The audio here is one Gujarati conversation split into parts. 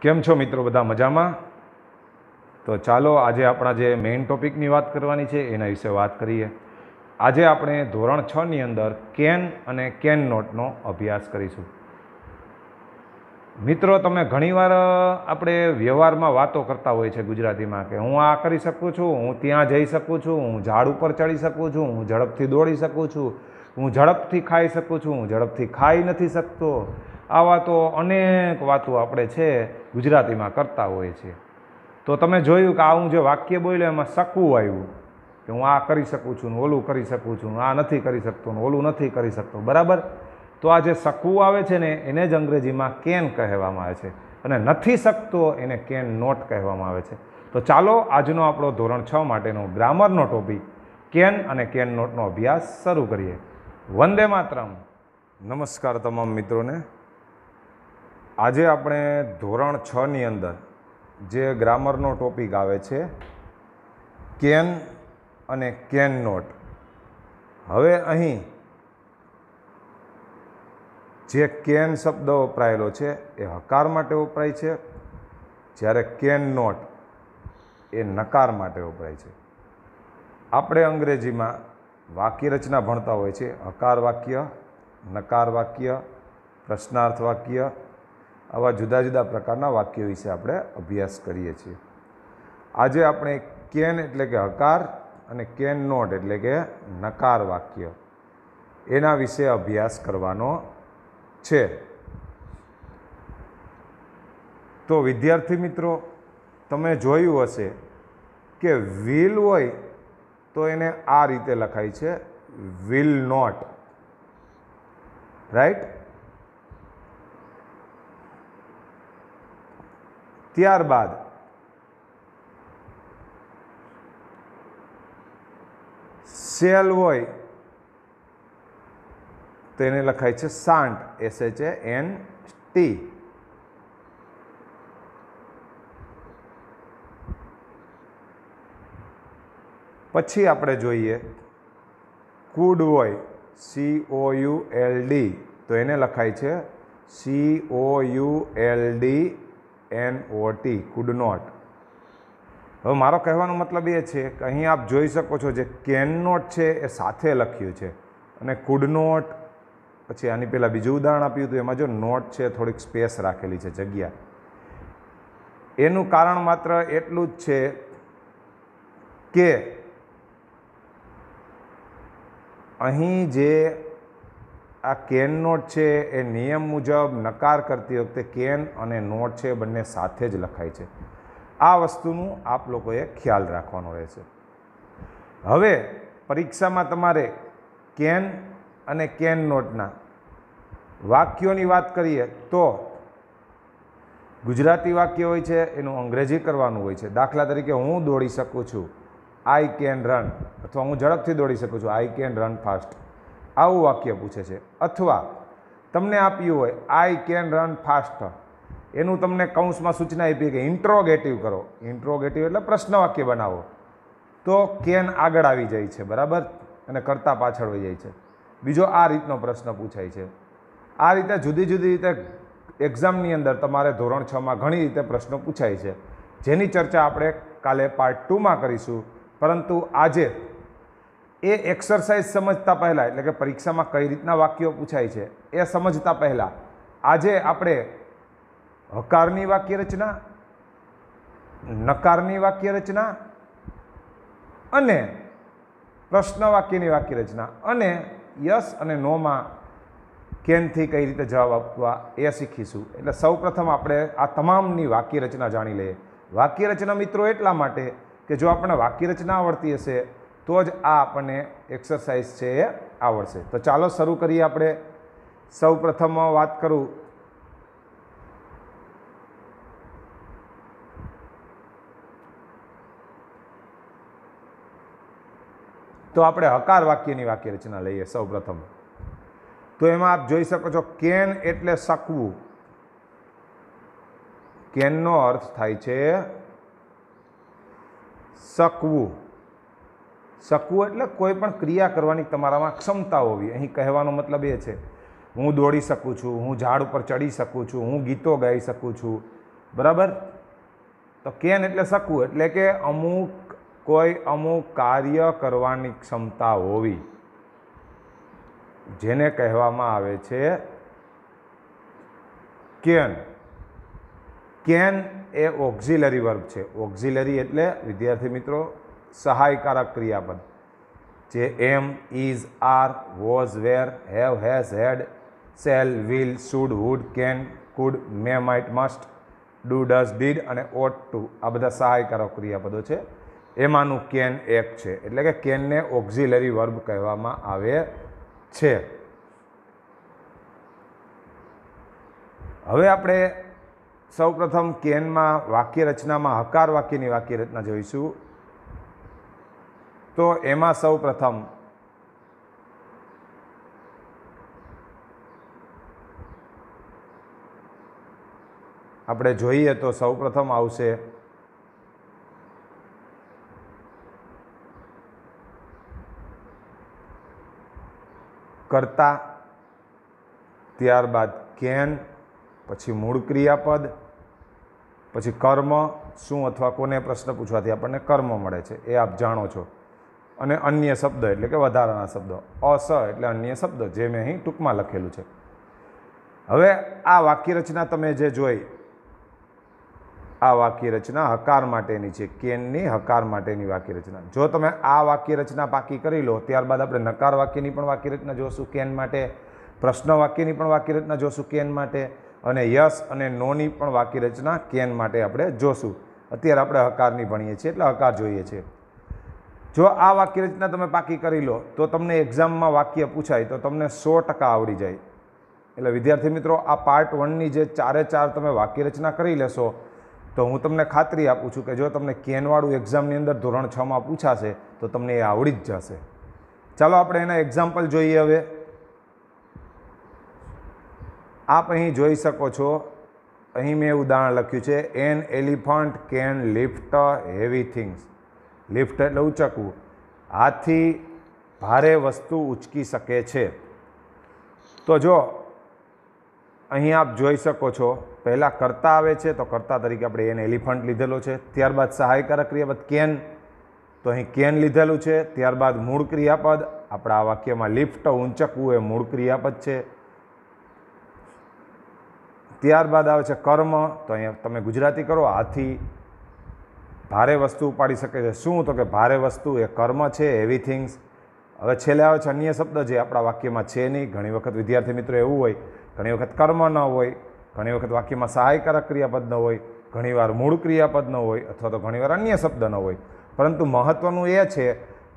કેમ છો મિત્રો? બધા મજામાં? તો ચાલો આજે આપણા જે મેઇન ટોપિકની વાત કરવાની છે એના વિશે વાત કરીએ. આજે આપણે ધોરણ 6ની અંદર કેન અને કેન નોટનો અભ્યાસ કરીશું. મિત્રો, તમે ઘણીવાર આપણે વ્યવહારમાં વાતો કરતા હોય છે ગુજરાતીમાં કે હું આ કરી શકું છું, હું ત્યાં જઈ શકું છું, હું ઝાડ ઉપર ચડી શકું છું, હું ઝડપથી દોડી શકું છું, હું ઝડપથી ખાઈ શકું છું, હું ઝડપથી ખાઈ નથી શકતો. આવા તો અનેક વાતો આપણે છે ગુજરાતીમાં કરતા હોઈએ છીએ. તો તમે જોયું કે આ હું જે વાક્ય બોલ્યો એમાં શકવું આવ્યું કે હું આ કરી શકું છું ને ઓલું કરી શકું છું, આ નથી કરી શકતો ને ઓલું નથી કરી શકતો, બરાબર? તો આ જે શકવું આવે છે ને એને જ અંગ્રેજીમાં કેન કહેવામાં આવે છે અને નથી શકતો એને કેન નોટ કહેવામાં આવે છે. તો ચાલો આજનો આપણો ધોરણ 6 માટેનો ગ્રામરનો ટોપિક કેન અને કેન નોટનો અભ્યાસ શરૂ કરીએ. વંદે માતરમ. નમસ્કાર તમામ મિત્રોને. આજે આપણે ધોરણ 6ની અંદર જે ગ્રામરનો ટોપિક આવે છે કેન અને કેન નોટ. હવે અહીં જે કેન શબ્દ વપરાયેલો છે એ હકાર માટે વપરાય છે, જ્યારે કેન નોટ એ નકાર માટે વપરાય છે. આપણે અંગ્રેજીમાં વાક્ય રચના ભણતા હોય છે, હકાર વાક્ય, નકાર વાક્ય, પ્રશ્નાર્થ વાક્ય, આવા જુદા જુદા પ્રકારના વાક્યો વિશે આપણે અભ્યાસ કરીએ છીએ. આજે આપણે કેન એટલે કે હકાર અને કેન નોટ એટલે કે નકાર વાક્ય એના વિશે અભ્યાસ કરવાનો છે. તો વિદ્યાર્થી મિત્રો, તમે જોયું હશે કે વિલ હોય તો એને આ રીતે લખાય છે, વિલ નોટ, રાઈટ? ત્યારબાદ શેલ હોય તો એને લખાય છે શાન્ટ, SHANT. પછી આપણે જોઈએ કુડ હોય COULD તો એને લખાય છે COULDNOT, કુડ નોટ. હવે મારો કહેવાનો મતલબ એ છે કે અહીં આપ જોઈ શકો છો જે કેન નોટ છે એ સાથે લખ્યું છે અને કુડ નોટ, પછી આની પહેલાં બીજું ઉદાહરણ આપ્યું હતું એમાં જો નોટ છે થોડીક સ્પેસ રાખેલી છે, જગ્યા. એનું કારણ માત્ર એટલું જ છે કે અહીં જે આ કેન નોટ છે એ નિયમ મુજબ નકાર કરતી વખતે કેન અને નોટ છે બંને સાથે જ લખાય છે. આ વસ્તુનું આપ લોકોએ ખ્યાલ રાખવાનો રહેશે. હવે પરીક્ષામાં તમારે કેન અને કેન નોટના વાક્યોની વાત કરીએ તો ગુજરાતી વાક્ય હોય છે એનું અંગ્રેજી કરવાનું હોય છે. દાખલા તરીકે હું દોડી શકું છું, આઈ કેન રન, અથવા હું ઝડપથી દોડી શકું છું, આઈ કેન રન ફાસ્ટ. આવું વાક્ય પૂછે છે. અથવા તમને આપ્યું હોય આઈ કેન રન ફાસ્ટ, એનું તમને કૌંસમાં સૂચના આપી કે ઇન્ટ્રોગેટિવ કરો. ઇન્ટ્રોગેટિવ એટલે પ્રશ્ન વાક્ય બનાવો. તો કેન આગળ આવી જાય છે, બરાબર, અને કરતા પાછળ વહી જાય છે. બીજો આ રીતનો પ્રશ્ન પૂછાય છે. આ રીતે જુદી જુદી રીતે એક્ઝામની અંદર તમારે ધોરણ 6માં ઘણી રીતે પ્રશ્નો પૂછાય છે, જેની ચર્ચા આપણે કાલે પાર્ટ 2માં કરીશું. પરંતુ આજે એ એક્સરસાઇઝ સમજતા પહેલાં, એટલે કે પરીક્ષામાં કઈ રીતના વાક્યો પૂછાય છે એ સમજતા પહેલાં આજે આપણે હકારની વાક્ય રચના, નકારની વાક્ય રચના અને પ્રશ્ન વાક્યની વાક્ય રચના અને યસ અને નોમાં કેનથી કઈ રીતે જવાબ આપવા એ શીખીશું. એટલે સૌપ્રથમ આપણે આ તમામની વાક્ય રચના જાણી લઈએ. વાક્ય રચના મિત્રો એટલા માટે કે જો આપણને વાક્ય રચના આવડતી હશે તો જ આ આપણને એક્સરસાઇઝ છે એ આવડશે. તો ચાલો શરૂ કરીએ. આપણે સૌપ્રથમ વાત કરું તો આપણે હકાર વાક્યની વાક્ય રચના લઈએ સૌપ્રથમ. તો એમાં આપ જોઈ શકો છો કેન એટલે શકવું. કેનનો અર્થ થાય છે શકવું. શકવું એટલે કોઈ પણ ક્રિયા કરવાની તમારામાં ક્ષમતા હોવી. અહીં કહેવાનો મતલબ એ છે હું દોડી શકું છું, હું ઝાડ ઉપર ચડી શકું છું, હું ગીતો ગાઈ શકું છું, બરાબર. તો કેન એટલે શકવું, એટલે કે કોઈ અમુક કાર્ય કરવાની ક્ષમતા હોવી, જેને કહેવામાં આવે છે કેન. કેન એ ઓક્ઝિલરી વર્બ છે. ઓક્ઝિલરી એટલે વિદ્યાર્થી મિત્રો સહાયકારક ક્રિયાપદ, જે am, is, are, was, were, have, has, had, shall, will, should, would, can, could, may, might, must, do, does, did અને ઓટ ટુ, આ બધા સહાયકારક ક્રિયાપદો છે. એમાંનું કેન એક છે. એટલે કે કેનને ઓક્ઝિલરી વર્બ કહેવામાં આવે છે. હવે આપણે સૌપ્રથમ કેનમાં વાક્ય રચનામાં હકાર વાક્યની વાક્ય રચના જોઈશું. તો એમાં સૌપ્રથમ આપણે જોઈએ તો સૌપ્રથમ આવશે કર્તા, ત્યારબાદ કેન, પછી મૂળ ક્રિયાપદ, પછી કર્મ, શું અથવા કોને પ્રશ્ન પૂછવાથી આપણને કર્મ મળે છે એ આપ જાણો છો, અને અન્ય શબ્દ એટલે કે વધારાના શબ્દો, અસ એટલે અન્ય શબ્દ, જે મેં અહીં ટૂંકમાં લખેલું છે. હવે આ વાક્ય રચના તમે જે જોઈ, આ વાક્ય રચના હકાર માટેની છે, કેનની હકાર માટેની વાક્ય રચના. જો તમે આ વાક્ય રચના પાકી કરી લો, ત્યારબાદ આપણે નકાર વાક્યની પણ વાક્ય રચના જોશું કેન માટે, પ્રશ્ન વાક્યની પણ વાક્ય રચના જોશું કેન માટે, અને યસ અને નોની પણ વાક્ય રચના કેન માટે આપણે જોશું. અત્યારે આપણે હકારની ભણીએ છીએ એટલે હકાર જોઈએ છીએ. જો આ વાક્ય રચના તમે પાકી કરી લો તો તમને એક્ઝામમાં વાક્ય પૂછાય તો તમને 100% આવડી જાય. એટલે વિદ્યાર્થી મિત્રો, આ પાર્ટ 1ની જે 4 તમે વાક્ય રચના કરી લેશો તો હું તમને ખાતરી આપું છું કે જો તમને કેનવાળું એક્ઝામની અંદર ધોરણ 6માં પૂછાશે તો તમને એ આવડી જ જશે. ચાલો આપણે એના એક્ઝામ્પલ જોઈએ. હવે આપ અહીં જોઈ શકો છો, અહીં મેં ઉદાહરણ લખ્યું છે, an elephant can lift heavy things. Lift એટલે ઉંચકવું. હાથી ભારે વસ્તુ ઉંચકી શકે છે. તો જો અહીં આપ જોઈ શકો છો, પહેલાં કર્તા આવે છે તો કર્તા તરીકે આપણે એન એલિફન્ટ લીધેલો છે. ત્યારબાદ સહાયકારક ક્રિયાપદ કેન, તો અહીં કેન લીધેલું છે. ત્યારબાદ મૂળ ક્રિયાપદ, આપણા આ વાક્યમાં લિફ્ટ ઊંચકવું એ મૂળ ક્રિયાપદ છે. ત્યારબાદ આવે છે કર્મ, તો અહીંયા તમે ગુજરાતી કરો, હાથી ભારે વસ્તુ ઉપાડી શકે છે. શું? તો કે ભારે વસ્તુ એ કર્મ છે, હેવી થિંગ્સ. હવે છેલ્લે આવે છે અન્ય શબ્દ, જે આપણા વાક્યમાં છે નહીં. ઘણી વખત વિદ્યાર્થી મિત્રો એવું હોય, ઘણી વખત કર્મ ન હોય, ઘણી વખત વાક્યમાં સહાયકારક ક્રિયાપદ ન હોય, ઘણીવાર મૂળ ક્રિયાપદ ન હોય, અથવા તો ઘણીવાર અન્ય શબ્દ ન હોય. પરંતુ મહત્ત્વનું એ છે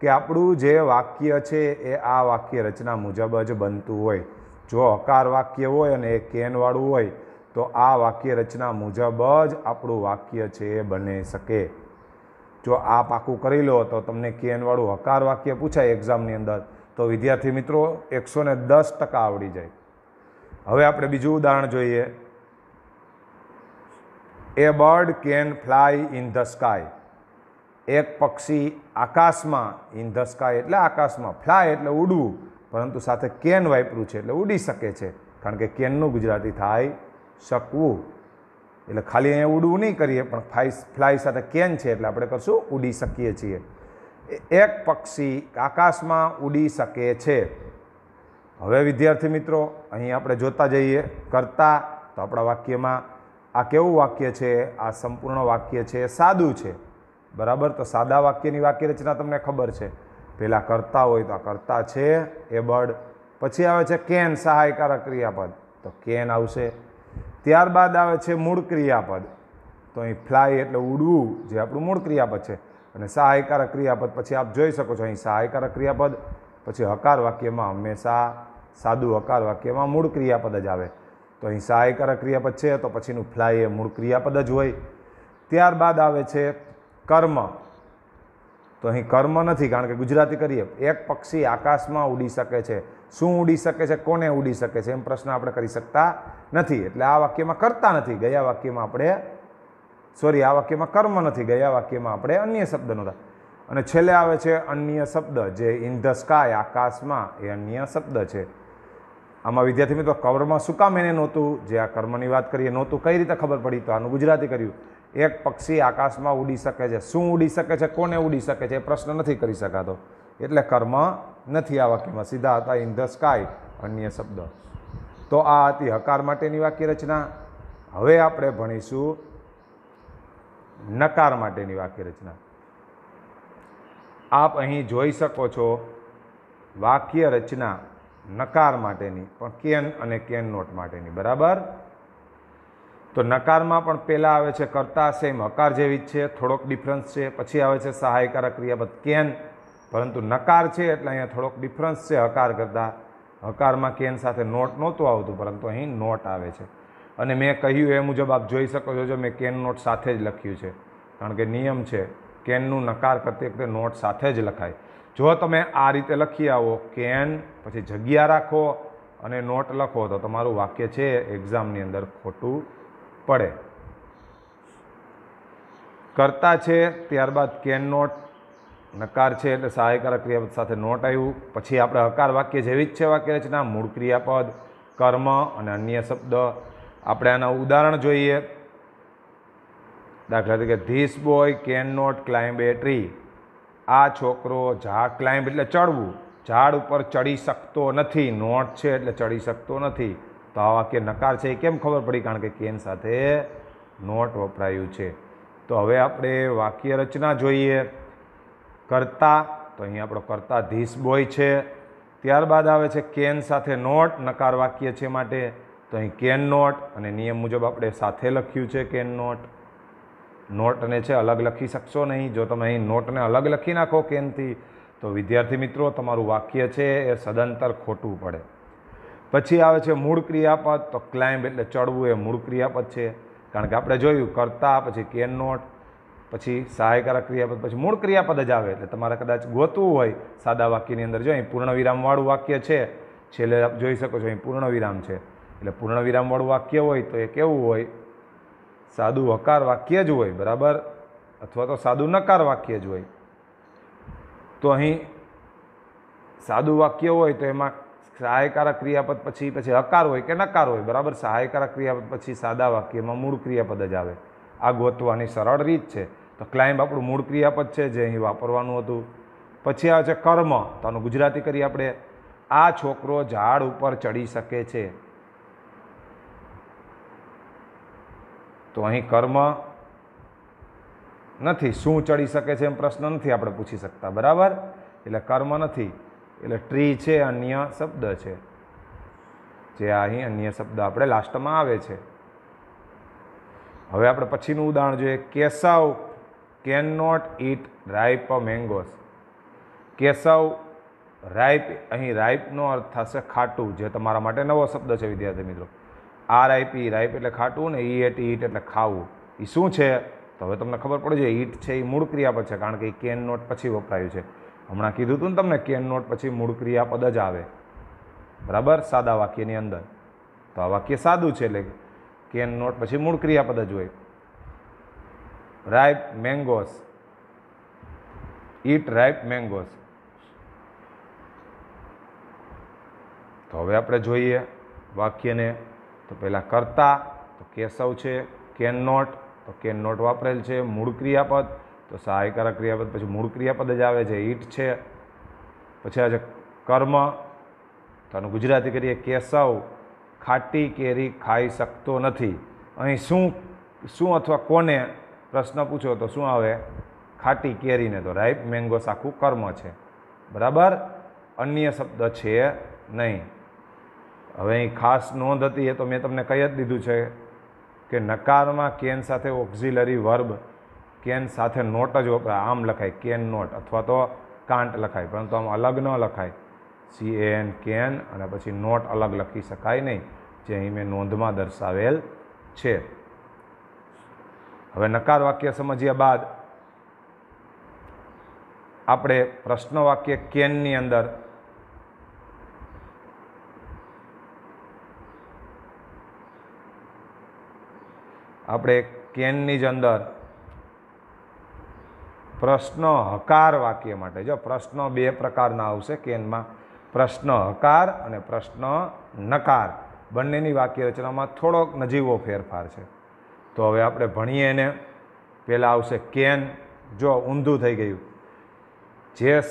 કે આપણું જે વાક્ય છે એ આ વાક્ય રચના મુજબ જ બનતું હોય. જો હકાર વાક્ય હોય અને એ કેનવાળું હોય તો આ વાક્ય રચના મુજબ જ આપણું વાક્ય છે એ બની શકે. જો આ પાકું કરી લો તો તમને કેનવાળું હકાર વાક્ય પૂછાય એક્ઝામની અંદર તો વિદ્યાર્થી મિત્રો 110% આવડી જાય. હવે આપણે બીજું ઉદાહરણ જોઈએ. A bird can fly in the sky. એક પક્ષી આકાશમાં, ઇન ધ સ્કાય એટલે આકાશમાં, ફ્લાય એટલે ઉડવું, પરંતુ સાથે કેન વાપર્યું છે એટલે ઉડી શકે છે. કારણ કે કેનનું ગુજરાતી થાય શકવું. એટલે ખાલી અહીંયા ઉડવું નહીં કરીએ, પણ ફ્લાય સાથે કેન છે એટલે આપણે કરશું ઉડી શકીએ છીએ. એક પક્ષી આકાશમાં ઉડી શકે છે. હવે વિદ્યાર્થી મિત્રો, અહીં આપણે જોતા જઈએ કરતા, તો આપણા વાક્યમાં આ કેવું વાક્ય છે? આ સંપૂર્ણ વાક્ય છે, સાદું છે. બરાબર. તો સાદા વાક્યની વાક્ય રચના તમને ખબર છે. પહેલાં કરતા હોય તો આ કરતા છે એ બર્ડ, પછી આવે છે કેન સહાયકારક ક્રિયાપદ, તો કેન આવશે. ત્યારબાદ આવે છે મૂળ ક્રિયાપદ, તો અહીં ફ્લાય એટલે ઉડવું, જે આપણું મૂળ ક્રિયાપદ છે. અને સહાયકારક ક્રિયાપદ પછી આપ જોઈ શકો છો અહીં સહાયકારક ક્રિયાપદ, પછી હકાર વાક્યમાં હંમેશા સાદું હકાર વાક્યમાં મૂળ ક્રિયાપદ જ આવે. તો અહીં સહાયકારક ક્રિયાપદ છે તો પછીનું ફ્લાય એ મૂળ ક્રિયાપદ જ હોય. ત્યારબાદ આવે છે કર્મ, તો અહીં કર્મ નથી કારણ કે ગુજરાતી કરીએ. એક પક્ષી આકાશમાં ઉડી શકે છે. શું ઉડી શકે છે? કોને ઉડી શકે છે? એમ પ્રશ્ન આપણે કરી શકતા નથી. એટલે આ વાક્યમાં કરતા નથી. ગયા વાક્યમાં આપણે આ વાક્યમાં કર્મ નથી, ગયા વાક્યમાં આપણે અન્ય શબ્દ નહોતા. અને છેલ્લે આવે છે અન્ય શબ્દ, જે ઇન ધ સ્કાય આકાશમાં, એ અન્ય શબ્દ છે. આમાં વિદ્યાર્થી મિત્રો કર્મ શું કામ એને નહોતું, જે આ કર્મની વાત કરીએ નહોતું, કઈ રીતે ખબર પડી? તો આનું ગુજરાતી કર્યું. એક પક્ષી આકાશમાં ઉડી શકે છે. શું ઉડી શકે છે, કોને ઉડી શકે છે, એ પ્રશ્ન નથી કરી શકાતો, એટલે કર્મ નથી આ વાક્યમાં. સીધા હતા ઇન ધ સ્કાય અન્ય શબ્દ. તો આ હતી હકાર માટેની વાક્ય રચના. હવે આપણે ભણીશું નકાર માટેની વાક્ય રચના. આપ અહીં જોઈ શકો છો વાક્ય રચના નકાર માટેની, પણ કેન અને કેન નોટ માટેની. બરાબર? તો નકારમાં પણ પહેલાં આવે છે કર્તા, સેમ હકાર જેવી જ છે, થોડોક ડિફરન્સ છે. પછી આવે છે સહાયકારક ક્રિયાપદ કેન, પરંતુ નકાર છે એટલે અહીંયા થોડોક ડિફરન્સ છે હકાર કરતાં. હકારમાં કેન સાથે નોટ નહોતું આવતું, પરંતુ અહીં નોટ આવે છે. અને મેં કહ્યું એ મુજબ આપ જોઈ શકો છો, જો મેં કેન નોટ સાથે જ લખ્યું છે, કારણ કે નિયમ છે કેનનું નકાર કરતી વખતે નોટ સાથે જ લખાય. જો તમે આ રીતે લખી આવો કેન પછી જગ્યા રાખો અને નોટ લખો તો તમારું વાક્ય છે એક્ઝામની અંદર ખોટું પડે. કરતા છે ત્યારબાદ કેન નોટ, નકાર છે એટલે સહાયકારક ક્રિયાપદ સાથે નોટ આવ્યું. પછી આપણે હકાર વાક્ય જેવી જ છે વાક્ય રચના, મૂળ ક્રિયાપદ, કર્મ અને અન્ય શબ્દ. આપણે આના ઉદાહરણ જોઈએ. દાખલા તરીકે this boy can not climb a tree. આ છોકરો ઝાડ, ક્લાઇમ્બ એટલે ચડવું, ઝાડ ઉપર ચડી શકતો નથી. નોટ છે એટલે ચડી શકતો નથી. તો આ વાક્ય નકાર છે. એ કેમ ખબર પડી? કારણ કે કેન સાથે નોટ વપરાયું છે. તો હવે આપણે વાક્ય રચના જોઈએ. કરતા, તો અહીં આપણો કરતા ધીસ બોય છે. ત્યારબાદ આવે છે કેન સાથે નોટ, નકાર વાક્ય છે માટે. તો અહીં કેન નોટ, અને નિયમ મુજબ આપણે સાથે લખ્યું છે કેન નોટ. નોટને છે અલગ લખી શકશો નહીં. જો તમે અહીં નોટને અલગ લખી નાખો કેનથી તો વિદ્યાર્થી મિત્રો તમારું વાક્ય છે એ સદંતર ખોટું પડે. પછી આવે છે મૂળ ક્રિયાપદ. તો ક્લાઇમ્બ એટલે ચડવું એ મૂળ ક્રિયાપદ છે, કારણ કે આપણે જોયું કરતા પછી કેન નોટ પછી સહાયકારક ક્રિયાપદ પછી મૂળ ક્રિયાપદ જ આવે. એટલે તમારે કદાચ ગોતવું હોય સાદા વાક્યની અંદર, જો અહીં પૂર્ણ વિરામવાળું વાક્ય છે, છેલ્લે આપ જોઈ શકો છો અહીં પૂર્ણ વિરામ છે, એટલે પૂર્ણ વિરામવાળું વાક્ય હોય તો એ કેવું હોય? સાદું હકાર વાક્ય જ હોય. બરાબર? અથવા તો સાદું નકાર વાક્ય જ હોય. તો અહીં સાદું વાક્ય હોય તો એમાં સહાયકારક ક્રિયાપદ પછી હકાર હોય કે નકાર હોય. બરાબર? સહાયકારક ક્રિયાપદ પછી સાદા વાક્યમાં મૂળ ક્રિયાપદ જ આવે. આ ગોતવાની સરળ રીત છે. તો ક્લાઇમ્બ આપણું મૂળ ક્રિયાપદ છે જે અહીં વાપરવાનું હતું. પછી આવે છે કર્મ. તો આનું ગુજરાતી કરીએ આપણે. આ છોકરો ઝાડ ઉપર ચડી શકે છે. તો અહીં કર્મ નથી. શું ચડી શકે છે એમ પ્રશ્ન નથી આપણે પૂછી શકતા. બરાબર? એટલે કર્મ નથી, એટલે ટ્રી છે અન્ય શબ્દ છે, જે અહીં અન્ય શબ્દ આપણે લાસ્ટમાં આવે છે. હવે આપણે પછીનું ઉદાહરણ જોઈએ. Keshav can not eat ripe mangoes. Keshav ripe, અહીં રાઇપનો અર્થ થશે ખાટું, જે તમારા માટે નવો શબ્દ છે વિદ્યાર્થી મિત્રો. RIP, રાઇપ એટલે ખાટું, ને ઈટ એટલે ખાવું. એ શું છે? તો હવે તમને ખબર પડી જાય. ઈટ છે એ મૂળ ક્રિયાપદ છે, કારણ કે એ કેન નોટ પછી વપરાયું છે. હમણાં કીધું હતું ને તમને, કેન નોટ પછી મૂળ ક્રિયાપદ જ આવે. બરાબર? સાદા વાક્યની અંદર. તો આ વાક્ય સાદું છે એટલે કેન નોટ પછી મૂળ ક્રિયાપદ જ હોય. રાઇપ મેંગોસ, ઈટ રાઇપ મેંગોસ. તો હવે આપણે જોઈએ વાક્યને. તો પહેલાં કરતા, તો કેશવ છે. કેન નોટ, તો કેન નોટ વાપરેલ છે. મૂળ ક્રિયાપદ, તો સહાયકારક ક્રિયાપદ પછી મૂળ ક્રિયાપદ જ આવે છે, ઈટ છે. પછી આવે છે કર્મ. તો આનું ગુજરાતી કરીએ. કેશવ ખાટી કેરી ખાઈ શકતો નથી. અહીં શું અથવા કોને પ્રશ્ન પૂછો તો શું આવે? ખાટી કેરીને. તો રાઇપ મેંગોસ આખું કર્મ છે. બરાબર? અન્ય શબ્દ છે નહીં. હવે અહીં ખાસ નોંધ હતી એ તો મેં તમને કહી જ દીધું છે કે નકારમાં કેન સાથે ઓક્ઝિલરી વર્બ, કેન સાથે નોટ જ વપરાય. આમ લખાય કેન નોટ, અથવા તો કાંટ લખાય, પરંતુ આમ અલગ ન લખાય. CAN કેન, અને પછી નોટ અલગ લખી શકાય નહીં, જે અહીં મેં નોંધમાં દર્શાવેલ છે. હવે નકાર વાક્ય સમજ્યા બાદ આપણે પ્રશ્ન વાક્ય કેનની અંદર કેનની જ અંદર પ્રશ્ન હકાર વાક્ય માટે, જો પ્રશ્ન બે પ્રકારના આવશે કેનમાં, પ્રશ્ન હકાર અને પ્રશ્ન નકાર બંનેની વાક્ય રચનામાં થોડોક નજીવો ફેરફાર છે. તો હવે આપણે ભણીએ એને. પહેલાં આવશે કેન. જો ઊંધું થઈ ગયું. જે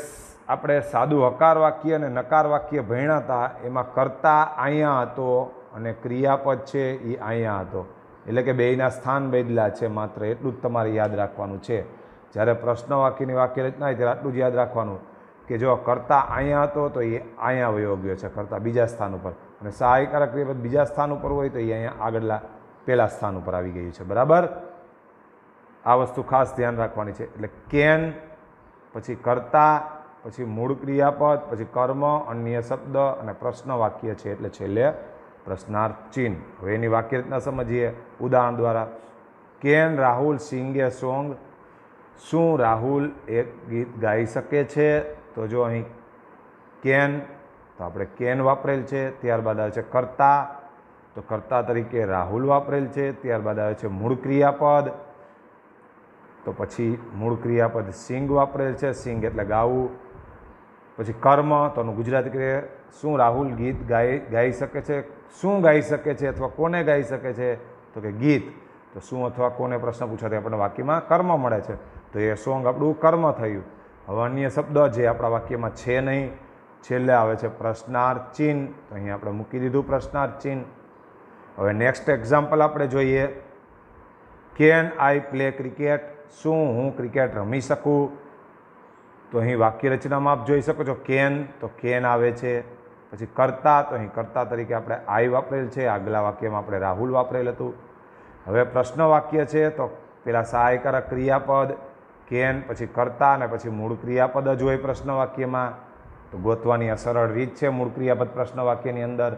આપણે સાદું હકાર વાક્ય અને નકાર વાક્ય ભણ્યા હતા એમાં કર્તા અહીંયા હતો અને ક્રિયાપદ છે એ અહીંયા હતો. એટલે કે બેયના સ્થાન બદલા છે. માત્ર એટલું જ તમારે યાદ રાખવાનું છે. જ્યારે પ્રશ્ન વાક્યની વાક્ય રચના હોય ત્યારે આટલું જ યાદ રાખવાનું કે જો કર્તા અહીંયા હતો તો એ અહીંયા વયો ગયો છે, કર્તા બીજા સ્થાન ઉપર, અને સહાયકારક ક્રિયાપદ બીજા સ્થાન ઉપર હોય તો એ અહીંયા આગળના પહેલા સ્થાન ઉપર આવી ગયું છે. બરાબર, આ વસ્તુ ખાસ ધ્યાન રાખવાની છે. એટલે કેન, પછી કર્તા, પછી મૂળ ક્રિયાપદ, પછી કર્મ, અન્ય શબ્દ અને પ્રશ્ન વાક્ય છે એટલે છેલ્લે પ્રશ્નાર્થ ચિહ્ન. હવે એની વાક્ય રચના સમજીએ ઉદાહરણ દ્વારા. Can Rahul sing a song? શું રાહુલ એક ગીત ગાઈ શકે છે? તો જો અહીં કેન, તો આપણે કેન વાપરેલ છે. ત્યારબાદ આવે છે કર્તા, તો કર્તા તરીકે રાહુલ વાપરેલ છે. ત્યારબાદ આવે છે મૂળ ક્રિયાપદ, તો પછી મૂળ ક્રિયાપદ સિંગ વાપરેલ છે. સિંગ એટલે ગાવું. પછી કર્મ, તો એનું ગુજરાતી કરીએ શું રાહુલ ગીત ગાઈ શકે છે? શું ગાઈ શકે છે અથવા કોને ગાઈ શકે છે? તો કે ગીત. તો શું અથવા કોને પ્રશ્ન પૂછાથી આપણને વાક્યમાં કર્મ મળે છે, તો એ સોંગ આપણું કર્મ થયું. હવે અન્ય શબ્દ જે આપણા વાક્યમાં છે નહીં, છેલ્લે આવે છે પ્રશ્નાર્થ ચિહ્ન. તો અહીં આપણે મૂકી દીધું પ્રશ્નાર્થ ચિહ્ન. હવે નેક્સ્ટ એક્ઝામ્પલ આપણે જોઈએ. Can I play cricket? શું હું ક્રિકેટ રમી શકું? તો અહીં વાક્ય રચનામાં આપ જોઈ શકો છો કેન, તો કેન આવે છે. પછી કર્તા, તો અહીં કર્તા તરીકે આપણે આઈ વાપરેલ છે. આગલા વાક્યમાં આપણે રાહુલ વાપરેલ હતું. હવે પ્રશ્ન વાક્ય છે તો પેલા સહાયકારક ક્રિયાપદ કેન, પછી કર્તા અને પછી મૂળ ક્રિયાપદ જ હોય પ્રશ્ન વાક્યમાં. તો ગોતવાની આ સરળ રીત છે મૂળ ક્રિયાપદ પ્રશ્ન વાક્યની અંદર.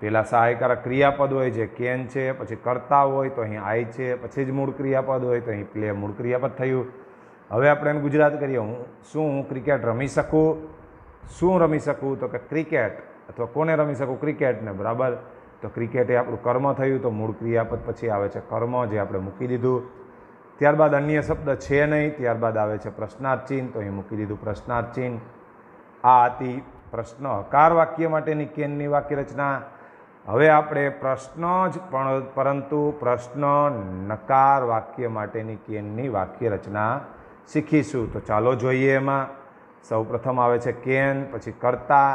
પહેલાં સહાયકારક ક્રિયાપદ હોય જે કેન છે, પછી કર્તા હોય તો અહીં આઈ છે, પછી જ મૂળ ક્રિયાપદ હોય તો અહીં પ્લે મૂળ ક્રિયાપદ થયું. હવે આપણે એને ગુજરાત કરીએ. હું ક્રિકેટ રમી શકું? શું રમી શકું? તો કે ક્રિકેટ. અથવા કોને રમી શકું? ક્રિકેટને. બરાબર, તો ક્રિકેટ એ આપણું કર્મ થયું. તો મૂળ ક્રિયાપદ પછી આવે છે કર્મ, જે આપણે મૂકી દીધું. ત્યારબાદ અન્ય શબ્દ છે નહીં. ત્યારબાદ આવે છે પ્રશ્નાર્થ ચિહ્ન, તો અહીં મૂકી દીધું પ્રશ્નાર્થ ચિહ્ન. આ હતી પ્રશ્ન હકાર વાક્ય માટેની કેનની વાક્ય રચના. હવે આપણે પ્રશ્ન જ પરંતુ પ્રશ્ન નકાર વાક્ય માટેની કેનની વાક્ય રચના શીખીશું. તો ચાલો જોઈએ. એમાં સૌ પ્રથમ આવે છે કેન, પછી કર્તા.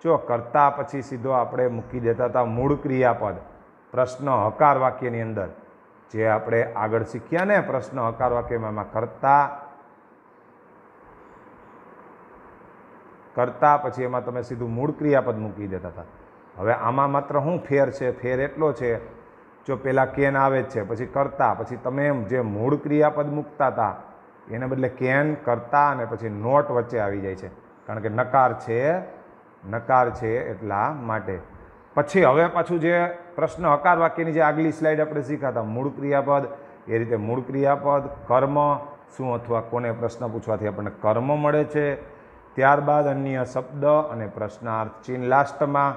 જો કર્તા પછી સીધો આપણે મૂકી દેતા હતા મૂળ ક્રિયાપદ પ્રશ્ન હકાર વાક્યની અંદર, જે આપણે આગળ શીખ્યા ને પ્રશ્ન હકાર વાક્યમાં, એમાં કર્તા પછી એમાં તમે સીધું મૂળ ક્રિયાપદ મૂકી દેતા હતા. હવે આમાં માત્ર શું ફેર છે? ફેર એટલો છે, જો પહેલાં કેન આવે જ છે, પછી કર્તા, પછી તમે જે મૂળ ક્રિયાપદ મૂકતા હતા એને બદલે કેન, કર્તા અને પછી નોટ વચ્ચે આવી જાય છે, કારણ કે નકાર છે એટલા માટે. પછી હવે પાછું જે પ્રશ્ન હકાર વાક્યની જે આગલી સ્લાઇડ આપણે શીખાતા મૂળ ક્રિયાપદ, એ રીતે મૂળ ક્રિયાપદ, કર્મ, શું અથવા કોને પ્રશ્ન પૂછવાથી આપણને કર્મ મળે છે. ત્યારબાદ અન્ય શબ્દ અને પ્રશ્નાર્થ ચિહ્ન લાસ્ટમાં.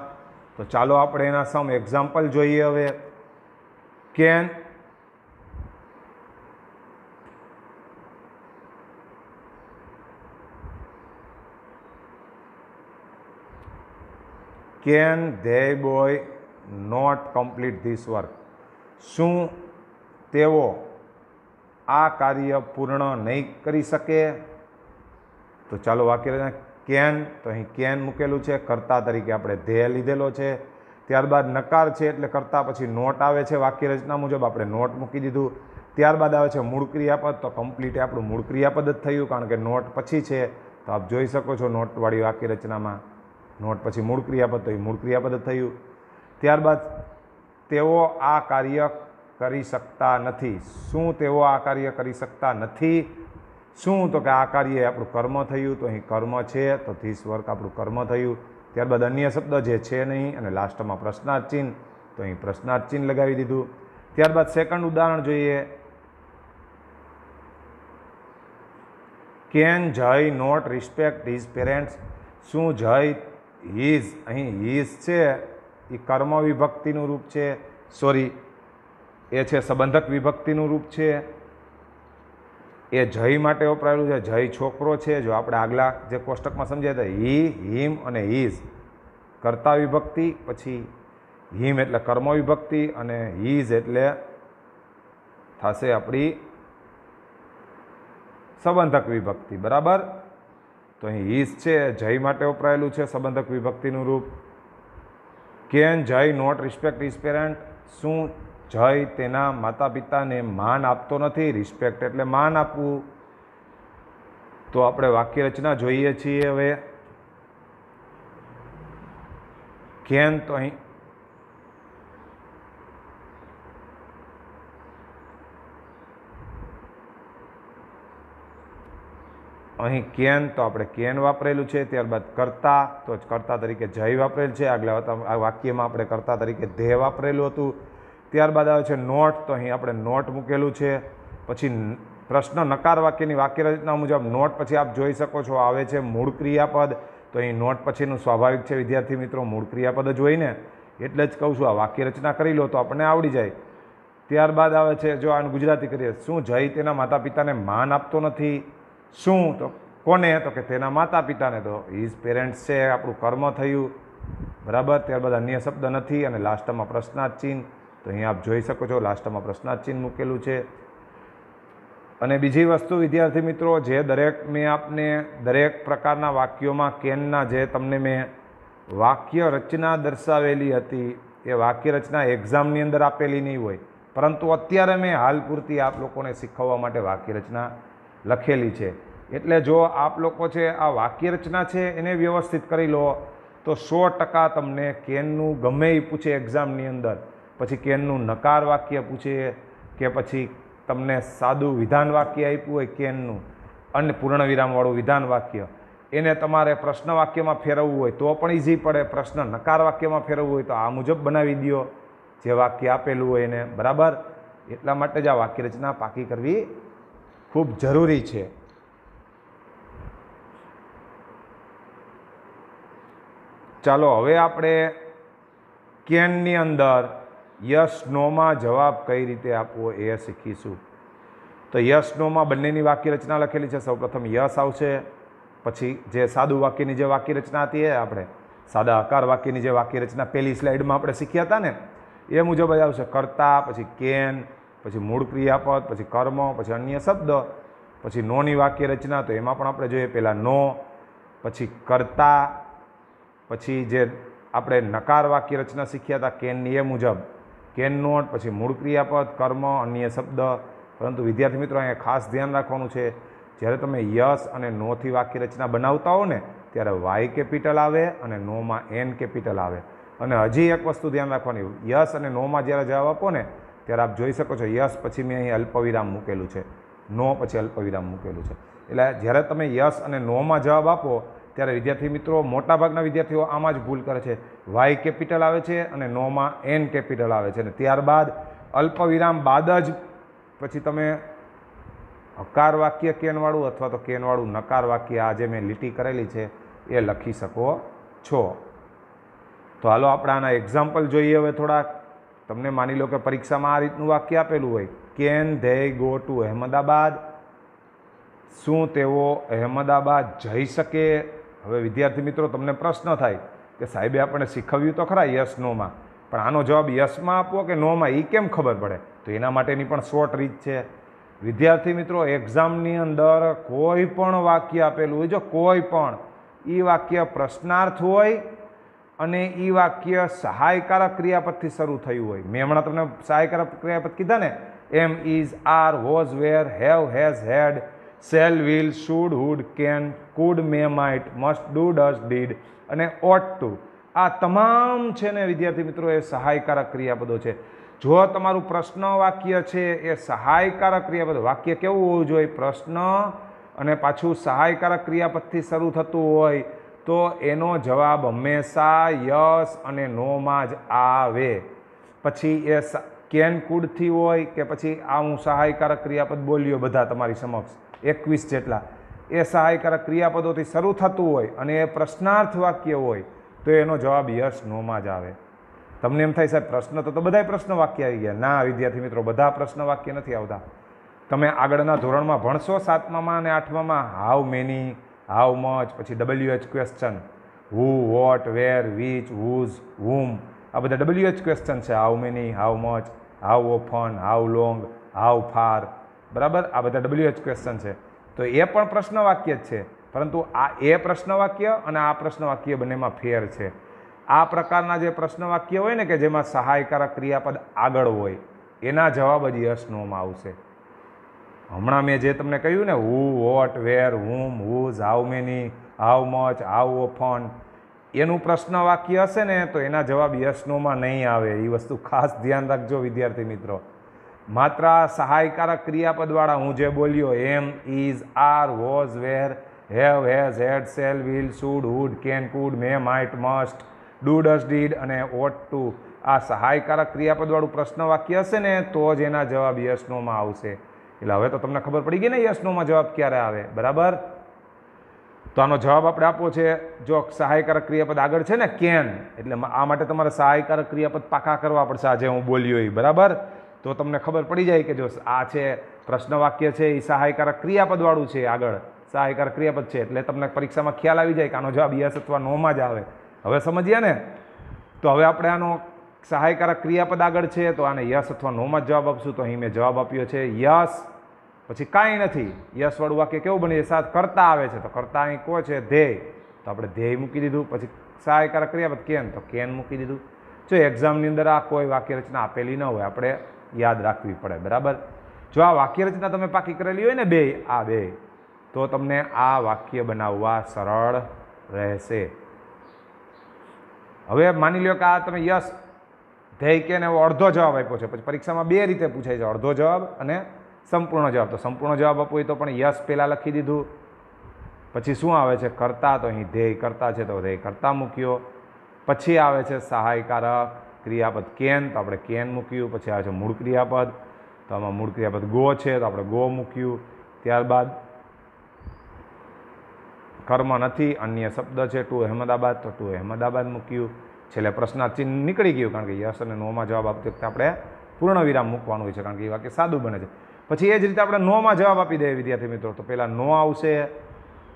તો ચાલો આપણે એના સમ એક્ઝામ્પલ જોઈએ. હવે can they boy not complete this work? શું તેઓ આ કાર્ય પૂર્ણ નહીં કરી શકે? તો ચાલો વાક્ય કેન, તો અહીં કેન મૂકેલું છે. કર્તા તરીકે આપણે ધ્યેય લીધેલો છે. ત્યારબાદ નકાર છે એટલે કર્તા પછી નોટ આવે છે. વાક્ય રચના મુજબ આપણે નોટ મૂકી દીધું. ત્યારબાદ આવે છે મૂળ ક્રિયાપદ, તો કમ્પ્લીટ આપણું મૂળ ક્રિયાપદ જ થયું, કારણ કે નોટ પછી છે. તો આપ જોઈ શકો છો નોટવાળી વાક્ય રચનામાં નોટ પછી મૂળ ક્રિયાપદ, તો એ મૂળ ક્રિયાપદ જ થયું. ત્યારબાદ તેઓ આ કાર્ય કરી શકતા નથી. શું તેઓ આ કાર્ય કરી શકતા નથી? શું? તો કે આ કાર્ય આપણું કર્મ થયું, તો અહીં કર્મ છે, તો ધીસ વર્ક આપણું કર્મ થયું. ત્યારબાદ અન્ય શબ્દ જે છે નહીં અને લાસ્ટમાં પ્રશ્નાર્થ ચિહ્ન, તો અહીં પ્રશ્નાર્થ ચિહ્ન લગાવી દીધું. ત્યારબાદ સેકન્ડ ઉદાહરણ જોઈએ. કેન જય નોટ રિસ્પેક્ટ હિઝ પેરેન્ટ્સ? શું જય હિઝ, અહીં હિઝ છે એ કર્મ વિભક્તિનું રૂપ છે, એ છે સંબંધક વિભક્તિનું રૂપ છે. એ જય માટે વપરાયેલું છે. જય છોકરો છે. જો આપણે આગલા જે કોષ્ટકમાં સમજ્યા હતા હી, હિમ અને હિઝ, કર્તા વિભક્તિ, પછી હિમ એટલે કર્મ વિભક્તિ, અને હીઝ એટલે થશે આપણી સંબંધક વિભક્તિ. બરાબર. તો અહીં હીઝ છે જય માટે વપરાયેલું છે સંબંધક વિભક્તિનું રૂપ. કેન જય નોટ રિસ્પેક્ટ હિઝ પેરેન્ટ? શું જય તેના માતા પિતાને માન આપતો નથી? રિસ્પેક્ટ એટલે માન આપવું. તો આપણે વાક્ય રચના જોઈએ છીએ. હવે કેન, તો અહીં કેન, તો આપણે કેન વાપરેલું છે. ત્યારબાદ કર્તા, તો કર્તા તરીકે જય વાપરેલ છે. આગલા વાક્યમાં આપણે કર્તા તરીકે ધે વાપરેલું હતું. ત્યારબાદ આવે છે નોટ, તો અહીં આપણે નોટ મૂકેલું છે. પછી પ્રશ્ન નકાર વાક્યની વાક્ય રચના મુજબ નોટ પછી આપ જોઈ શકો છો આવે છે મૂળ ક્રિયાપદ. તો અહીં નોટ પછીનું સ્વાભાવિક છે વિદ્યાર્થી મિત્રો, મૂળ ક્રિયાપદ જ હોય ને, એટલે જ કહું છું આ વાક્ય રચના કરી લો તો આપણને આવડી જાય. ત્યારબાદ આવે છે, જો આને ગુજરાતી કરીએ, શું જય તેના માતા પિતાને માન આપતો નથી? શું, તો કોને? તો કે તેના માતા પિતાને. તો હિઝ પેરેન્ટ્સ છે આપણું કર્મ થયું. બરાબર. ત્યારબાદ અન્ય શબ્દ નથી અને લાસ્ટમાં પ્રશ્નાર્થ ચિહ્ન. તો અહીં આપ જોઈ શકો છો લાસ્ટમાં પ્રશ્નાર્થ ચિહ્ન મૂકેલું છે. અને બીજી વસ્તુ વિદ્યાર્થી મિત્રો, જે મેં આપને દરેક પ્રકારના વાક્યોમાં કેનના જે તમને મેં વાક્ય રચના દર્શાવેલી હતી એ વાક્ય રચના એક્ઝામની અંદર આપેલી નહીં હોય, પરંતુ અત્યારે મેં હાલ પૂરતી આપ લોકોને શીખવવા માટે વાક્ય રચના લખેલી છે. એટલે જો આપ લોકો છે આ વાક્ય રચના છે એને વ્યવસ્થિત કરી લો તો 100% તમને કેનનું ગમે એ પૂછે એક્ઝામની અંદર, પછી કેનનું નકાર વાક્ય પૂછે કે પછી તમને સાદું વિધાન વાક્ય આપ્યું હોય કેનનું અને પૂર્ણ વિરામવાળું વિધાન વાક્ય, એને તમારે પ્રશ્ન વાક્યમાં ફેરવવું હોય તો પણ ઇઝી પડે. પ્રશ્ન નકાર વાક્યમાં ફેરવવું હોય તો આ મુજબ બનાવી દો જે વાક્ય આપેલું હોય એને. બરાબર. એટલા માટે જ આ વાક્ય રચના પાકી કરવી ખૂબ જરૂરી છે. ચાલો હવે આપણે કેનની અંદર યસ નોમાં જવાબ કઈ રીતે આપવો એ શીખીશું. તો યસ નોમાં બંનેની વાક્ય રચના લખેલી છે. સૌપ્રથમ યસ આવશે, પછી જે સાદું વાક્યની જે વાક્ય રચના હતી એ આપણે સાદા આકાર વાક્યની જે વાક્ય રચના પહેલી સ્લાઇડમાં આપણે શીખ્યા હતા ને એ મુજબ જ આવશે. કર્તા, પછી કેન, પછી મૂળ ક્રિયાપદ, પછી કર્મ, પછી અન્ય શબ્દ, પછી નોની વાક્ય રચના. તો એમાં પણ આપણે જોઈએ પહેલાં નો, પછી કર્તા, પછી જે આપણે નકાર વાક્ય રચના શીખ્યા હતા કેનની એ મુજબ કેન નોટ, પછી મૂળ ક્રિયાપદ, કર્મ, અન્ય શબ્દ. પરંતુ વિદ્યાર્થી મિત્રો અહીંયા ખાસ ધ્યાન રાખવાનું છે, જ્યારે તમે યસ અને નોથી વાક્ય રચના બનાવતા હો ને ત્યારે વાય કેપિટલ આવે અને નોમાં એન કેપિટલ આવે. અને હજી એક વસ્તુ ધ્યાન રાખવાની, યસ અને નોમાં જ્યારે જવાબ આપો ને ત્યારે આપ જોઈ શકો છો યસ પછી મેં અહીં અલ્પવિરામ મૂકેલું છે, નો પછી અલ્પવિરામ મૂકેલું છે. એટલે જ્યારે તમે યસ અને નોમાં જવાબ આપો ત્યારે વિદ્યાર્થી મિત્રો, મોટાભાગના વિદ્યાર્થીઓ આમાં જ ભૂલ કરે છે. વાય કેપિટલ આવે છે અને નોમાં એન કેપિટલ આવે છે, અને ત્યારબાદ અલ્પવિરામ બાદ જ પછી તમે હકાર વાક્ય કેનવાળું અથવા તો કેનવાળું નકાર વાક્ય આ જે મેં લીટી કરેલી છે એ લખી શકો છો. તો હાલો આપણે આના એક્ઝામ્પલ જોઈએ હવે થોડાક. તમને માની લો કે પરીક્ષામાં આ રીતનું વાક્ય આપેલું હોય, can they go to Ahmedabad? શું તેઓ અહેમદાબાદ જઈ શકે? હવે વિદ્યાર્થી મિત્રો તમને પ્રશ્ન થાય કે સાહેબે આપણને શીખવ્યું તો ખરા યસ નોમાં, પણ આનો જવાબ યસમાં આપવો કે નોમાં એ કેમ ખબર પડે? તો એના માટેની પણ શોર્ટ રીત છે. વિદ્યાર્થી મિત્રો, એક્ઝામની અંદર કોઈ પણ વાક્ય આપેલું હોય, જો કોઈ પણ એ વાક્ય પ્રશ્નાર્થ હોય અને એ વાક્ય સહાયકારક ક્રિયાપદથી શરૂ થયું હોય. મેં હમણાં તમને સહાયકારક ક્રિયાપદ કીધા ને, am, is, are, was, were, have, has, had, shall, will, should, would, can, could, may, might, must, do, does, did અને ઓટ ટુ. આ તમામ છે ને વિદ્યાર્થી મિત્રો એ સહાયકારક ક્રિયાપદો છે. જો તમારું પ્રશ્ન વાક્ય છે એ સહાયકારક ક્રિયાપદ, વાક્ય કેવું હોવું જોઈએ? પ્રશ્ન અને પાછું સહાયકારક ક્રિયાપદથી શરૂ થતું હોય તો એનો જવાબ હંમેશા યસ અને નોમાં જ આવે. પછી એ કેન કુડથી હોય કે પછી આ હું સહાયકારક ક્રિયાપદ બોલ્યો બધા તમારી સમક્ષ 21 જેટલા, એ સહાયકારક ક્રિયાપદોથી શરૂ થતું હોય અને એ પ્રશ્નાર્થ વાક્ય હોય તો એનો જવાબ યસ નોમાં જ આવે. તમને એમ થાય સાહેબ પ્રશ્ન તો બધાય પ્રશ્ન વાક્ય આવી ગયા. ના વિદ્યાર્થી મિત્રો, બધા પ્રશ્ન વાક્ય નથી આવતા. તમે આગળના ધોરણમાં ભણશો 7મામાં અને 8મામાં હાઉ મેની, હાઉ મચ, પછી WH question, who, what, where, which, whose, whom, આ બધા WH ક્વેશ્ચન છે. How many, how much, how often, how long, how far, બરાબર, આ બધા WH ક્વેશ્ચન છે. તો એ પણ પ્રશ્ન વાક્ય જ છે, પરંતુ આ એ પ્રશ્ન વાક્ય અને આ પ્રશ્ન વાક્ય બંનેમાં ફેર છે. આ પ્રકારના જે પ્રશ્ન વાક્ય હોય ને કે જેમાં સહાયકારક ક્રિયાપદ આગળ હોય એના જવાબ જ યસ નોમાં આવશે. હમણાં મેં જે તમને કહ્યું ને who, what, where, whom, whose, how many, how much, how often, એનું પ્રશ્ન વાક્ય હશે ને તો એના જવાબ યસ નોમાં નહીં આવે. એ વસ્તુ ખાસ ધ્યાન રાખજો વિદ્યાર્થી મિત્રો. માત્ર સહાયકારક ક્રિયાપદવાળા હું જે બોલ્યો am, is, are, was, were, have, has, had, shall, will, should, would, can, could, may, might, must, do, does, did અને ઓટ ટુ, આ સહાયકારક ક્રિયાપદવાળું પ્રશ્ન વાક્ય હશે ને તો જ એના જવાબ યસ નોમાં આવશે. એટલે હવે તો તમને ખબર પડી ગઈ ને યસ નોમાં જવાબ ક્યારે આવે, બરાબર. તો આનો જવાબ આપણે આપવો છે. જો સહાયકારક ક્રિયાપદ આગળ છે ને કેન, એટલે આ માટે તમારે સહાયકારક ક્રિયાપદ પાકા કરવા પડશે. આજે હું બોલ્યો એ બરાબર, તો તમને ખબર પડી જાય કે જો આ છે પ્રશ્ન વાક્ય છે એ સહાયકારક ક્રિયાપદવાળું છે, આગળ સહાયકારક ક્રિયાપદ છે, એટલે તમને પરીક્ષામાં ખ્યાલ આવી જાય કે આનો જવાબ યસ અથવા નોમાં જ આવે. હવે સમજ્યા ને? તો હવે આપણે આનો સહાયકારક ક્રિયાપદ આગળ છે તો આને યસ અથવા નોમાં જ જવાબ આપશું. તો અહીં મેં જવાબ આપ્યો છે યસ, પછી કાંઈ નથી. યસવાળું વાક્ય કેવું બને? સાથ કરતા આવે છે તો કરતા અહીં કો છે ધ્યેય, તો આપણે ધ્યેય મૂકી દીધું. પછી સહાયકારક ક્રિયાપદ કેન, તો કેન મૂકી દીધું. જો એક્ઝામની અંદર આ કોઈ વાક્ય રચના આપેલી ન હોય, આપણે યાદ રાખવી પડે, બરાબર. જો આ વાક્ય રચના તમે પાકી કરેલી હોય ને બે, તો તમને આ વાક્ય બનાવવા સરળ રહેશે. હવે માની લો કે આ તમે યસ, ધ્યેય કેન એવો અડધો જવાબ આપ્યો છે. પછી પરીક્ષામાં બે રીતે પૂછાય છે, અડધો જવાબ અને સંપૂર્ણ જવાબ. તો સંપૂર્ણ જવાબ આપવો હોય તો પણ યસ પહેલાં લખી દીધું. પછી શું આવે છે? કરતા, તો અહીં ધ્યેય કરતા છે તો ધ્યેય કરતા મૂક્યો. પછી આવે છે સહાયકારક ક્રિયાપદ કેન, તો આપણે કેન મૂક્યું. પછી આવે છે મૂળ ક્રિયાપદ, તો આમાં મૂળ ક્રિયાપદ ગો છે તો આપણે ગો મૂક્યું. ત્યારબાદ કર્મ નથી, અન્ય શબ્દ છે ટુ અહેમદાબાદ, તો ટુ અહેમદાબાદ મૂક્યું. છેલ્લે પ્રશ્નાર્થ ચિહ્ન નીકળી ગયું, કારણ કે યસ અને નોમાં જવાબ આપતી વખતે આપણે પૂર્ણ વિરામ મૂકવાનું હોય છે, કારણ કે એ વાક્ય સાદું બને છે. પછી એ જ રીતે આપણે નોમાં જવાબ આપી દઈએ વિદ્યાર્થી મિત્રો. તો પહેલાં નો આવશે,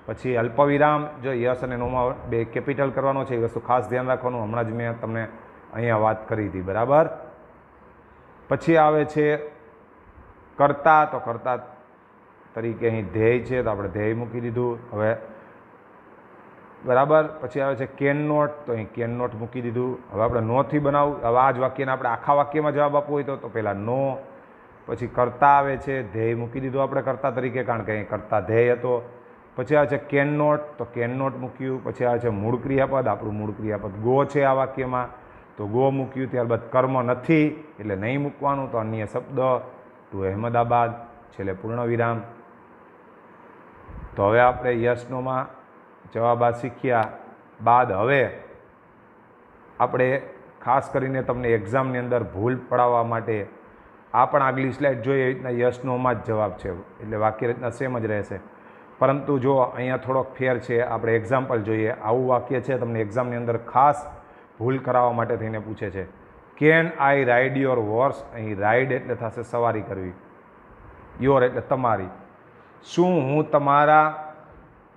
પછી અલ્પવિરામ. જો યસ અને નોમાં બે કેપિટલ કરવાનો છે, એ વસ્તુ ખાસ ધ્યાન રાખવાનું. હમણાં જ મેં તમને અહીંયા વાત કરી હતી, બરાબર. પછી આવે છે કરતા, તો કરતા તરીકે અહીં ધ્યેય છે તો આપણે ધ્યેય મૂકી દીધું. હવે બરાબર. પછી આવે છે કેન નોટ, તો અહીં કેન નોટ મૂકી દીધું. હવે આપણે નોથી બનાવવું. હવે આ જ વાક્યને આપણે આખા વાક્યમાં જવાબ આપવો હોય તો પહેલાં નો, પછી કરતા આવે છે, ધ્યેય મૂકી દીધું આપણે કરતા તરીકે, કારણ કે અહીં કરતા ધ્યેય હતો. પછી આવે છે કેન નોટ, તો કેન નોટ મૂક્યું. પછી આવે છે મૂળ ક્રિયાપદ, આપણું મૂળ ક્રિયાપદ ગો છે આ વાક્યમાં, તો ગો મૂક્યું. ત્યારબાદ કર્મ નથી એટલે નહીં મૂકવાનું, તો અન્ય શબ્દ ટુ અહેમદાબાદ, છેલ્લે પૂર્ણ વિરામ. તો હવે આપણે યસ નોમાં જવાબ આ શીખ્યા બાદ હવે આપણે ખાસ કરીને તમને એક્ઝામની અંદર ભૂલ પડાવવા માટે આ પણ આગલી સ્લાઇડ જોઈએ એવી રીતના યસ નોમાં જ જવાબ છે, એટલે વાક્ય રચના સેમ જ રહેશે. પરંતુ જો અહીંયા થોડોક ફેર છે, આપણે એક્ઝામ્પલ જોઈએ. આવું વાક્ય છે તમને એક્ઝામની અંદર ખાસ ભૂલ કરાવવા માટે થઈને પૂછે છે. Can I ride your horse, અહીં રાઇડ એટલે થશે સવારી કરવી, યોર એટલે તમારી. શું હું તમારા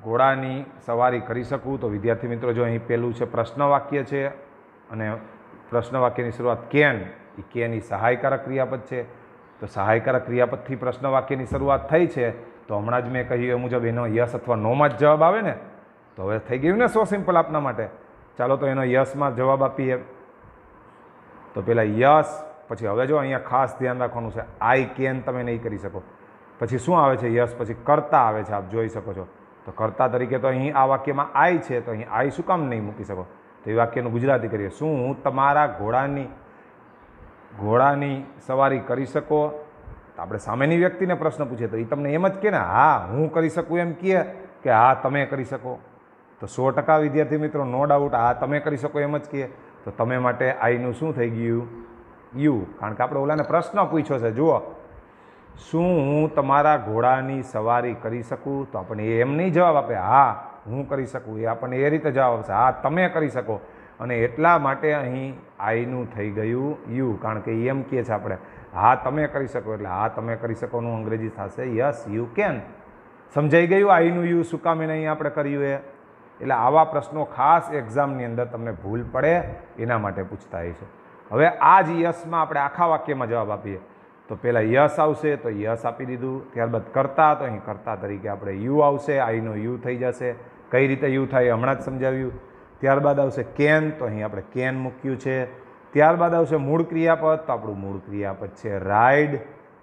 ઘોડાની સવારી કરી શકું? તો વિદ્યાર્થી મિત્રો જો અહીં પહેલું છે પ્રશ્ન વાક્ય છે અને પ્રશ્ન વાક્યની શરૂઆત કેન, એ કેન એ સહાયકારક ક્રિયાપદ છે. તો સહાયકારક ક્રિયાપદથી પ્રશ્ન વાક્યની શરૂઆત થઈ છે, તો હમણાં જ મેં કહ્યું એ મુજબ એનો યસ અથવા નોમાં જ જવાબ આવે ને. તો હવે થઈ ગયું ને સો સિમ્પલ આપના માટે. ચાલો તો એનો યસમાં જવાબ આપીએ. તો પહેલાં યસ, પછી હવે જો અહીંયા ખાસ ધ્યાન રાખવાનું છે, આઈ કેન તમે નહીં કરી શકો. પછી શું આવે છે? યસ, પછી કરતા આવે છે, આપ જોઈ શકો છો. તો કરતા તરીકે તો અહીં આ વાક્યમાં આઈ છે, તો અહીં આઈ શું કામ નહીં મૂકી શકો? તો એ વાક્યનું ગુજરાતી કરીએ. શું હું તમારા ઘોડાની સવારી કરી શકો? તો આપણે સામેની વ્યક્તિને પ્રશ્ન પૂછીએ તો એ તમને એમ જ કહે ને, હા હું કરી શકું, એમ કહે કે હા તમે કરી શકો. તો 100% વિદ્યાર્થી મિત્રો નો ડાઉટ હા તમે કરી શકો એમ જ કહે. તો તમે માટે આઈનું શું થઈ ગયું? યુ, કારણ કે આપણે ઓલાને પ્રશ્ન પૂછ્યો છે. જુઓ, શું હું તમારા ઘોડાની સવારી કરી શકું? તો આપણને એમ નહીં જવાબ આપે હા હું કરી શકું, એ આપણને એ રીતે જવાબ આપશે હા તમે કરી શકો. અને એટલા માટે અહીં આઈનું થઈ ગયું યુ, કારણ કે એમ કહે છે આપણે હા તમે કરી શકો, એટલે હા તમે કરી શકોનું અંગ્રેજી થશે યસ યુ કેન. સમજાઈ ગયું આઈનું યુ શું કામ એને અહીં આપણે કર્યું એ? એટલે આવા પ્રશ્નો ખાસ એક્ઝામની અંદર તમને ભૂલ પડે એના માટે પૂછતા હોય છે. હવે આ જ યસમાં આપણે આખા વાક્યમાં જવાબ આપીએ તો પહેલાં યસ આવશે તો યસ આપી દીધું. ત્યારબાદ કરતા તો અહીં કરતા તરીકે આપણે યુ આવશે, આઈનો યુ થઈ જશે. કઈ રીતે યુ થાય હમણાં જ સમજાવ્યું. ત્યારબાદ આવશે કેન તો અહીં આપણે કેન મૂક્યું છે. ત્યારબાદ આવશે મૂળ ક્રિયાપદ તો આપણું મૂળ ક્રિયાપદ છે રાઇડ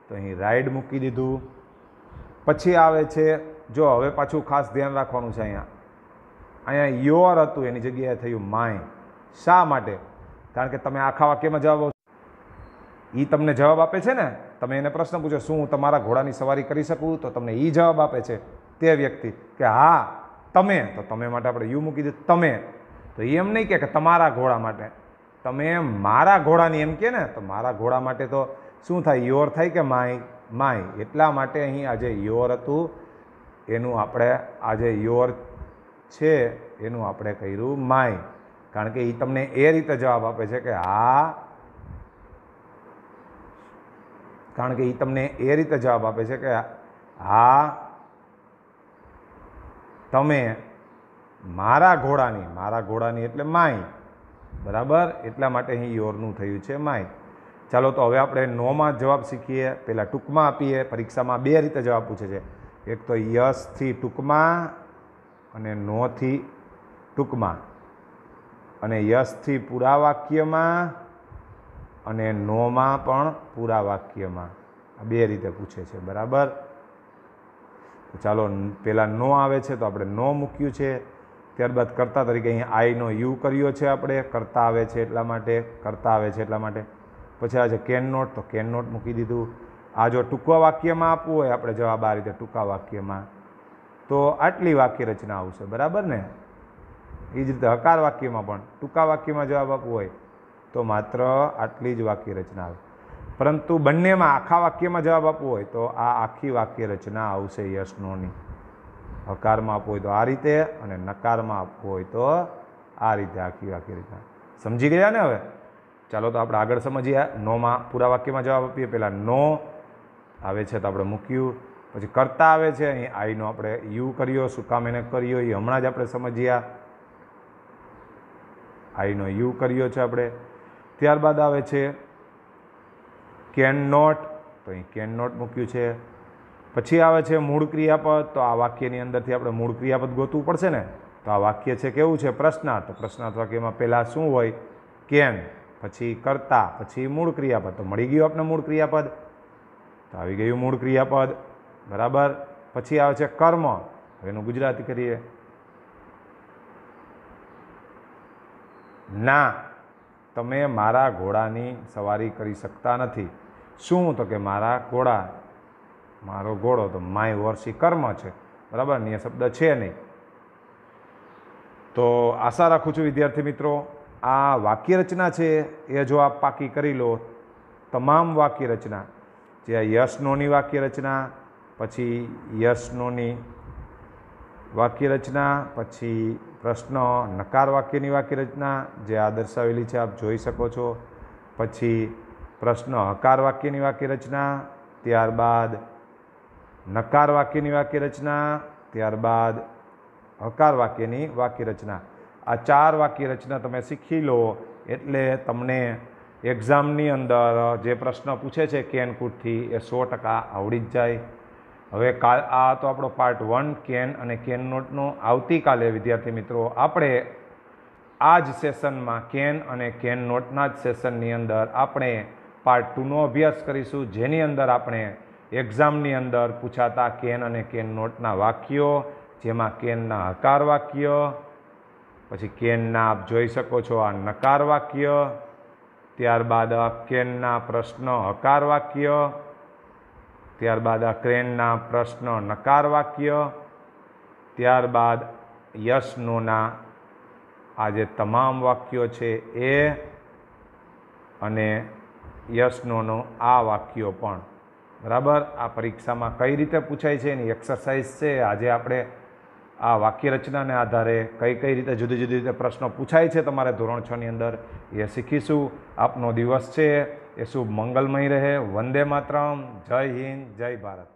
તો અહીં રાઇડ મૂકી દીધું. પછી આવે છે જો હવે પાછું ખાસ ધ્યાન રાખવાનું છે અહીંયા યોર હતું એની જગ્યાએ થયું માય. શા માટે? કારણ કે તમે આખા વાક્યમાં જવાબ એ તમને જવાબ આપે છે ને, તમે એને પ્રશ્ન પૂછો શું હું તમારા ઘોડાની સવારી કરી શકું તો તમને એ જવાબ આપે છે તે વ્યક્તિ કે હા તમે, તો તમે માટે આપણે યુ મૂકી દીધું તમે. તો એમ નહીં કે તમારા ઘોડા માટે, તમે મારા ઘોડાની એમ કે ને તો મારા ઘોડા માટે તો શું થાય યોર થાય કે માય? માય. એટલા માટે અહીં આજે યોર હતું એનું આપણે આજે યોર છે એનું આપણે કર્યું માય. કારણ કે એ તમને એ રીતે જવાબ આપે છે કે હા, કારણ કે એ તમને એ રીતે જવાબ આપે છે કે હા તમે મારા ઘોડાની એટલે માય, બરાબર. એટલા માટે અહીં યોરનું થયું છે માય. ચાલો તો હવે આપણે નોમાં જવાબ શીખીએ. પહેલાં ટૂંકમાં આપીએ. પરીક્ષામાં બે રીતે જવાબ પૂછે છે, એક તો યસથી ટૂંકમાં અને નોથી ટૂંકમાં, અને યસથી પૂરા વાક્યમાં અને નોમાં પણ પૂરા વાક્યમાં. આ બે રીતે પૂછે છે, બરાબર. ચાલો પહેલાં નો આવે છે તો આપણે નો મૂક્યું છે. ત્યારબાદ કરતા તરીકે અહીં આઈનો યુ કર્યો છે આપણે, કરતા આવે છે એટલા માટે. પછી આ છે કેન નોટ તો કેન નોટ મૂકી દીધું. આ જો ટૂંકા વાક્યમાં આપવું હોય આપણે જવાબ આ રીતે ટૂંકા વાક્યમાં તો આટલી વાક્ય રચના આવશે, બરાબર ને. એ જ રીતે હકાર વાક્યમાં પણ ટૂંકા વાક્યમાં જવાબ આપવો હોય તો માત્ર આટલી જ વાક્ય રચના આવે. પરંતુ બંનેમાં આખા વાક્યમાં જવાબ આપવો હોય તો આ આખી વાક્ય રચના આવશે યસ નોની. હકારમાં આપવું હોય તો આ રીતે અને નકારમાં આપવું હોય તો આ રીતે આખી વાક્ય રચના. સમજી ગયા ને? હવે ચાલો તો આપણે આગળ સમજીએ. નોમાં પૂરા વાક્યમાં જવાબ આપીએ. પહેલાં નો આવે છે તો આપણે મૂક્યું. પછી કરતા આવે છે, અહીં આઈનો આપણે યુ કર્યો. શું કામ એને કર્યો એ હમણાં જ આપણે સમજ્યા. આઈનો યુ કર્યો છે આપણે. ત્યારબાદ આવે છે કેન નોટ તો અહીં કેન નોટ મૂક્યું છે. પછી આવે છે મૂળ ક્રિયાપદ તો આ વાક્યની અંદરથી આપણે મૂળ ક્રિયાપદ ગોતવું પડશે ને. તો આ વાક્ય છે કેવું છે? પ્રશ્નાર્થ. તો પ્રશ્નાર્થ વાક્યમાં પહેલાં શું હોય? કેન, પછી કરતા, પછી મૂળ ક્રિયાપદ. તો મળી ગયું આપણે મૂળ ક્રિયાપદ. તો આવી ગયું મૂળ ક્રિયાપદ, બરાબર. પછી આવે છે કર્મ. હવે એનું ગુજરાતી કરીએ. ના, તમે મારા ઘોડાની સવારી કરી શકતા નથી. શું? તો કે મારો ઘોડો તો માય હોર્સ એ કર્મ છે, બરાબર. ને એ શબ્દ છે નહીં. તો આશા રાખું છું વિદ્યાર્થી મિત્રો આ વાક્ય રચના છે એ જો આપ પાકી કરી લો, તમામ વાક્ય રચના જે યસ નોની વાક્ય રચના, પછી યસ નોની વાક્ય રચના, પછી પ્રશ્ન નકાર વાક્યની વાક્ય રચના જે આ દર્શાવેલી છે આપ જોઈ શકો છો. પછી પ્રશ્ન હકાર વાક્યની વાક્ય રચના, ત્યારબાદ નકાર વાક્યની વાક્ય રચના, ત્યારબાદ હકાર વાક્યની વાક્ય રચના. આ 4 વાક્ય રચના તમે શીખી લો એટલે તમને એક્ઝામની અંદર જે પ્રશ્ન પૂછે છે કેન કુડથી એ 100% આવડી જ જાય. હવે આ તો આપણો પાર્ટ 1 કેન અને કેન નોટનો. આવતીકાલે વિદ્યાર્થી મિત્રો આપણે આ જ સેશનમાં કેન અને કેન નોટના જ સેશનની અંદર આપણે પાર્ટ 2નો અભ્યાસ કરીશું, જેની અંદર આપણે એક્ઝામની અંદર પૂછાતા કેન અને કેન નોટના વાક્યો, જેમાં કેનના હકાર વાક્ય, પછી કેનના આપ જોઈ શકો છો આ નકાર વાક્ય, ત્યારબાદ કેનના પ્રશ્ન હકાર વાક્ય, ત્યારબાદ કેનના પ્રશ્ન નકાર વાક્ય, ત્યારબાદ યસ નોના આ જે તમામ વાક્યો છે એ, અને યસ નોનો આ વાક્યો પણ, બરાબર. આ પરીક્ષામાં કઈ રીતે પૂછાય છે એની એક્સરસાઇઝ છે. આજે આપણે આ વાક્ય રચનાને આધારે કઈ રીતે જુદી જુદી રીતે પ્રશ્નો પૂછાય છે તમારે ધોરણ 6ની અંદર એ શીખીશું. આપનો દિવસ છે એ શુભ મંગલમય રહે. વંદે માતરમ. જય હિન્દ, જય ભારત.